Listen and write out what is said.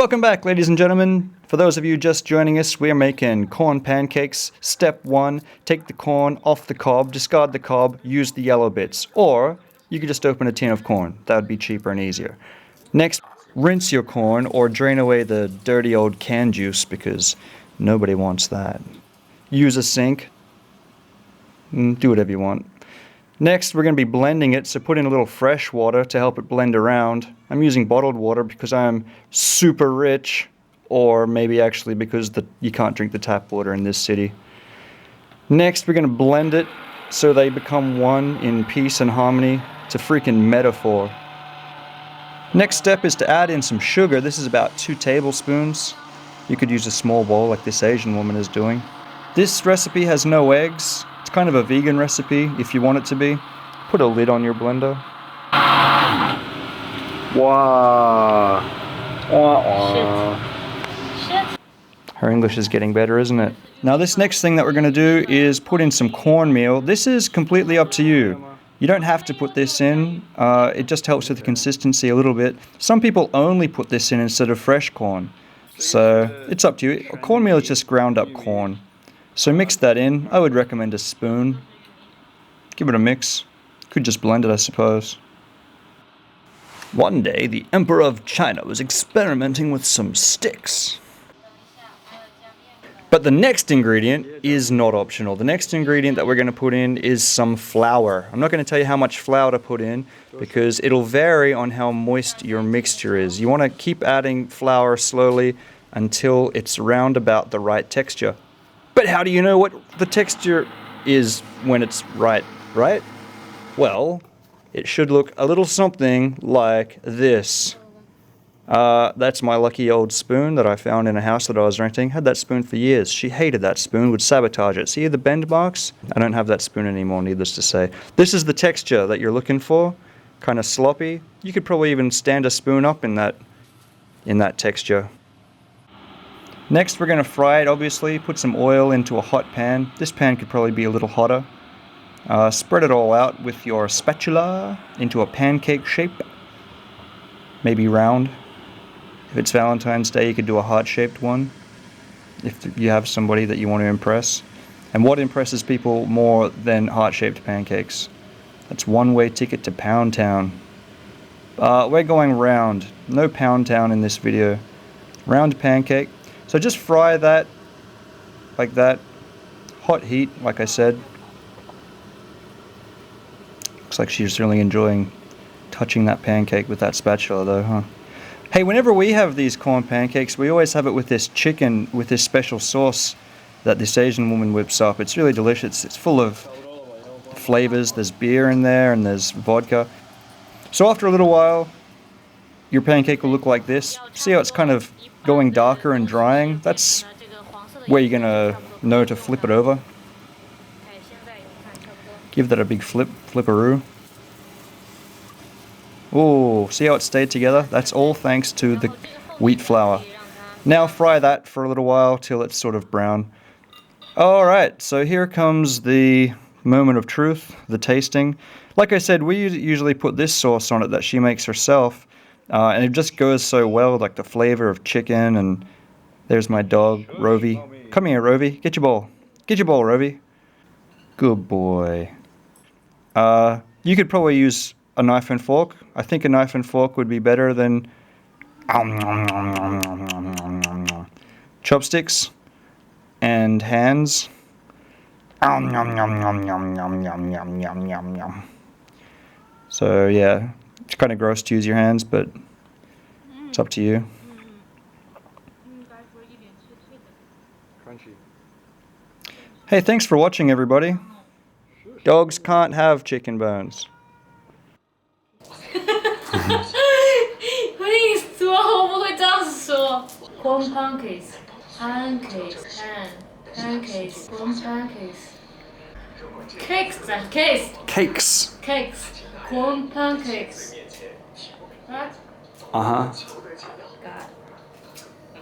Welcome back, ladies and gentlemen. For those of you just joining us, we are making corn pancakes. Step 1, take the corn off the cob, discard the cob, use the yellow bits. Or you could just open a tin of corn. That would be cheaper and easier. Next, rinse your corn or drain away the dirty old can juice because nobody wants that. Use a sink. Do whatever you want. Next, we're going to be blending it, so put in a little fresh water to help it blend around. I'm using bottled water because I'm super rich, or maybe actually because you can't drink the tap water in this city. Next, we're going to blend it so they become one in peace and harmony. It's a freaking metaphor. Next step is to add in some sugar. This is about 2 tablespoons. You could use a small bowl like this Asian woman is doing. This recipe has no eggs. It's kind of a vegan recipe if you want it to be. Put a lid on your blender. Wow. Shit. Her English is getting better, isn't it? Now this next thing that we're going to do is put in some cornmeal. This is completely up to you. You don't have to put this in. It just helps with the consistency a little bit. Some people only put this in instead of fresh corn. So it's up to you. Cornmeal is just ground up corn. So mix that in. I would recommend a spoon. Give it a mix. Could just blend it, I suppose. One day, the Emperor of China was experimenting with some sticks. But the next ingredient is not optional. The next ingredient that we're going to put in is some flour. I'm not going to tell you how much flour to put in because it'll vary on how moist your mixture is. You want to keep adding flour slowly until it's round about the right texture. But how do you know what the texture is when it's right? Well, it should look a little something like this. That's my lucky old spoon that I found in a house that I was renting. Had that spoon for years. She hated that spoon, would sabotage it. See the bend marks? I don't have that spoon anymore, needless to say. This is the texture that you're looking for. Kind of sloppy. You could probably even stand a spoon up in that texture. Next, we're going to fry it, obviously. Put some oil into a hot pan. This pan could probably be a little hotter. Spread it all out with your spatula into a pancake shape. Maybe round. If it's Valentine's Day, you could do a heart-shaped one. If you have somebody that you want to impress. And what impresses people more than heart-shaped pancakes? That's one-way ticket to Pound Town. We're going round. No Pound Town in this video. Round pancake. So just fry that like that. Hot heat, like I said. Looks like she's really enjoying touching that pancake with that spatula though, huh? Hey, whenever we have these corn pancakes, we always have it with this chicken, with this special sauce that this Asian woman whips up. It's really delicious. It's full of flavors. There's beer in there and there's vodka. So after a little while, your pancake will look like this. See how it's kind of going darker and drying? That's where you're gonna know to flip it over. Give that a big flipperoo. Oh, see how it stayed together? That's all thanks to the wheat flour. Now fry that for a little while till it's sort of brown. Alright, so here comes the moment of truth, the tasting. Like I said, we usually put this sauce on it that she makes herself. And it just goes so well, like the flavor of chicken, and there's my dog, Rovi. Come here, Rovi. Get your bowl. Get your bowl, Rovi. Good boy. You could probably use a knife and fork. I think a knife and fork would be better than chopsticks and hands. So yeah, it's kind of gross to use your hands, but it's up to you. Hey, thanks for watching, everybody. Dogs can't have chicken bones. Corn pancakes, pancakes, pancakes, corn pancakes. Cakes, corn pancakes. What? Uh-huh. God.